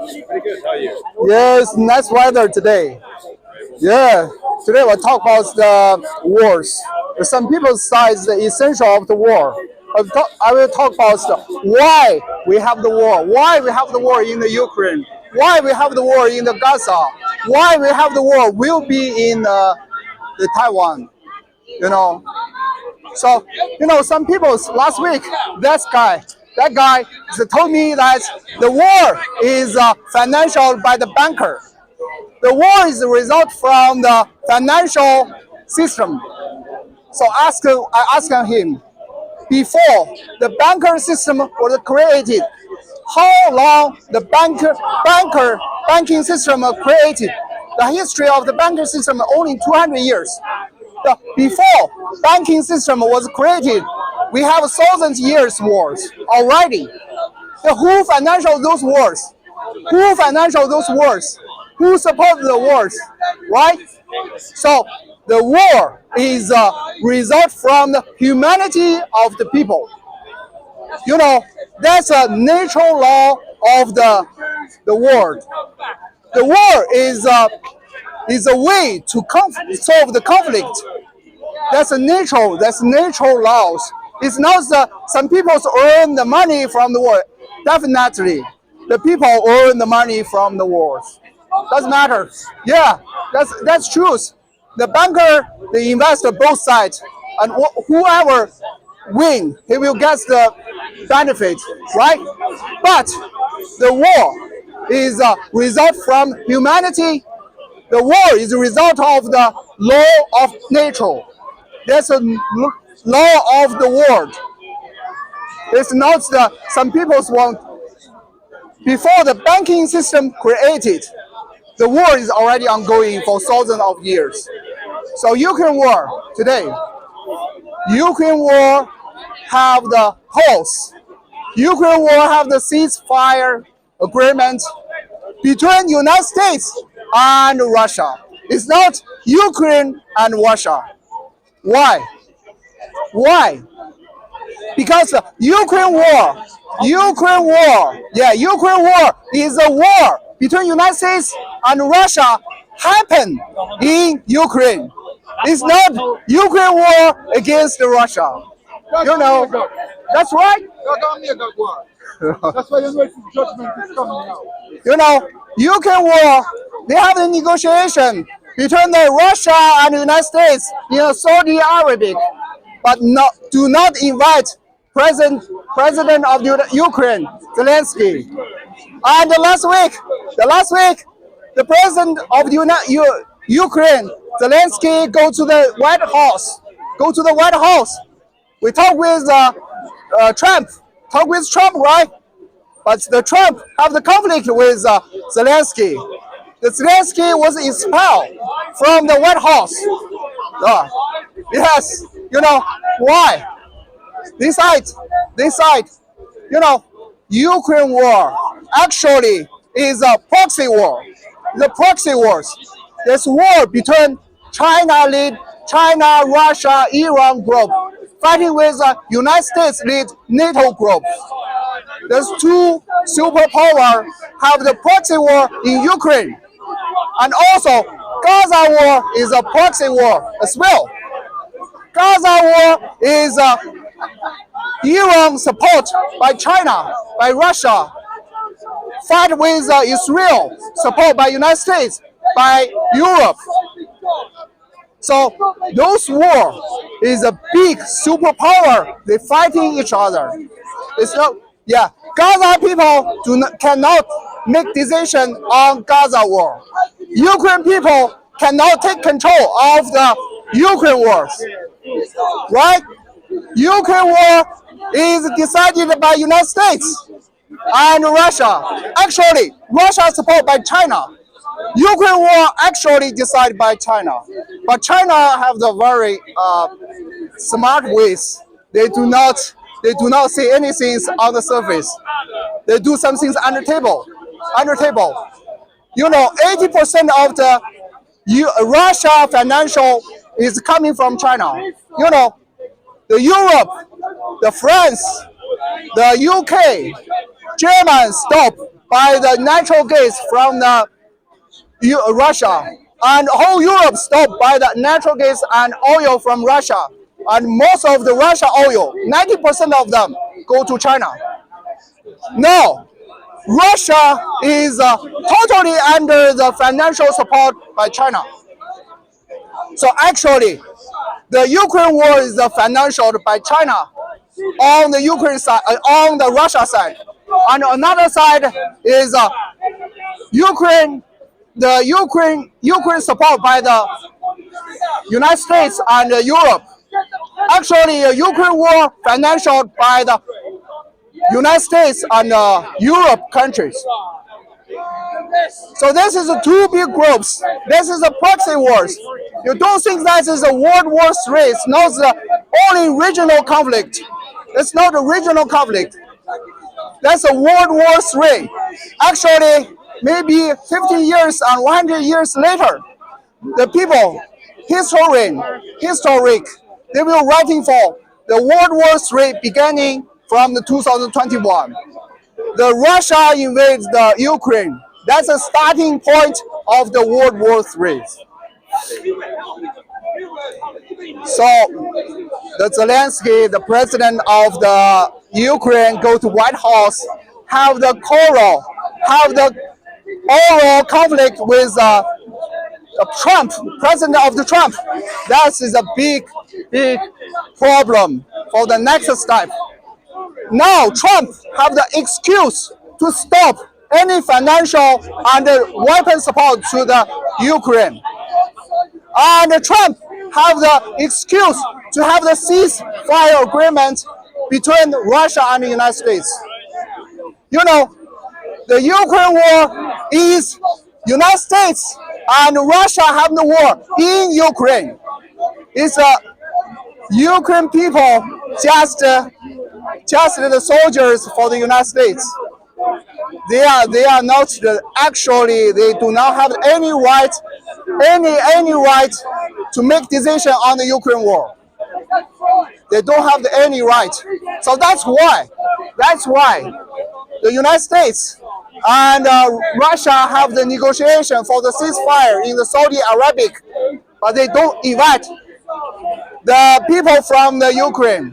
Pretty good. How are you? Yes, nice weather today. Yeah, today we'll talk about the wars. Some people say the essential of the war. I will talk about why we have the war, why we have the war in the Ukraine, why we have the war in the Gaza, why we have the war will be in the Taiwan. You know, so some people last week that guy told me that the war is financial by the banker. The war is a result from the financial system. So I asked him, before the banker system was created, how long the banking system was created? The history of the banking system only 200 years. Before banking system was created, we have thousands years wars already. Who financial those wars? Who financial those wars? Who support the wars? Right? So the war is a result from the humanity of the people. That's a natural law of the world. The war is a way to solve the conflict. That's natural laws. It's not some people earn the money from the war. Definitely, the people earn the money from the wars. Doesn't matter. Yeah, that's truth. The banker, the investor, both sides, and whoever win, he will get the benefit, right? But the war is a result from humanity. The war is a result of the law of nature. There's a law of the world. It's not some people's want. Before the banking system created, the war is already ongoing for thousands of years. So Ukraine war today, Ukraine war have the pause. Ukraine war have the ceasefire agreement between United States and Russia. It's not Ukraine and Russia. Why? Why? Because Ukraine war is a war between United States and Russia happened in Ukraine. It's not Ukraine war against Russia. That's right. That's why the judgment is coming out. Ukraine war, they have a negotiation between the Russia and the United States in Saudi Arabia, but do not invite President of Ukraine, Zelensky. And the last week, the President of Ukraine, Zelensky, go to the White House. We talk with Trump. Right? But the Trump have the conflict with Zelensky. The Zelensky was expelled from the White House. Yes, why? This side, Ukraine war actually is a proxy war. The proxy wars. There's war between China, Russia, Iran group fighting with United States lead NATO group. There's two superpower have the proxy war in Ukraine, and also Gaza war is a proxy war as well. Gaza war is Iran support by China, by Russia, fight with Israel, support by United States, by Europe. So those war is a big superpower. They fighting each other. It's not. Yeah, Gaza people cannot make decision on Gaza war. Ukraine people cannot take control of the Ukraine wars. Right? Ukraine war is decided by United States and Russia. Actually, Russia support by China. Ukraine war actually decided by China. But China have the very smart ways. They do not say anything on the surface. They do some things under table. 80% of the Russia financial is coming from China. The Europe, the France, the UK, Germany stop by the natural gas from the Russia, and whole Europe stopped by the natural gas and oil from Russia. And most of the Russia oil, 90% of them, go to China. Now, Russia is totally under the financial support by China. So actually, the Ukraine war is financed by China on the Ukraine side, on the Russia side. On another side is Ukraine support by the United States and Europe. Actually, Ukraine war financed by the United States and Europe countries. So this is two big groups. This is a proxy wars. You don't think that is a World War III. It's not the only regional conflict. It's not a regional conflict. That's a World War III. Actually, maybe 50 years and 100 years later, the people, historic, they will writing for the World War III beginning from the 2021. The Russia invades the Ukraine. That's the starting point of the World War III. So the Zelensky, the president of the Ukraine, go to White House, have the oral conflict with Trump, president of the Trump. That is a big problem for the next step. Now Trump have the excuse to stop any financial and weapon support to the Ukraine. And Trump have the excuse to have the ceasefire agreement between Russia and the United States. You know, the Ukraine war is United States and Russia have the war in Ukraine. It's Ukraine people just the soldiers for the United States. They are not actually. They do not have any right to make decision on the Ukraine war. They don't have any right. So that's why the United States and Russia have the negotiation for the ceasefire in the Saudi Arabic, but they don't invite the people from the Ukraine.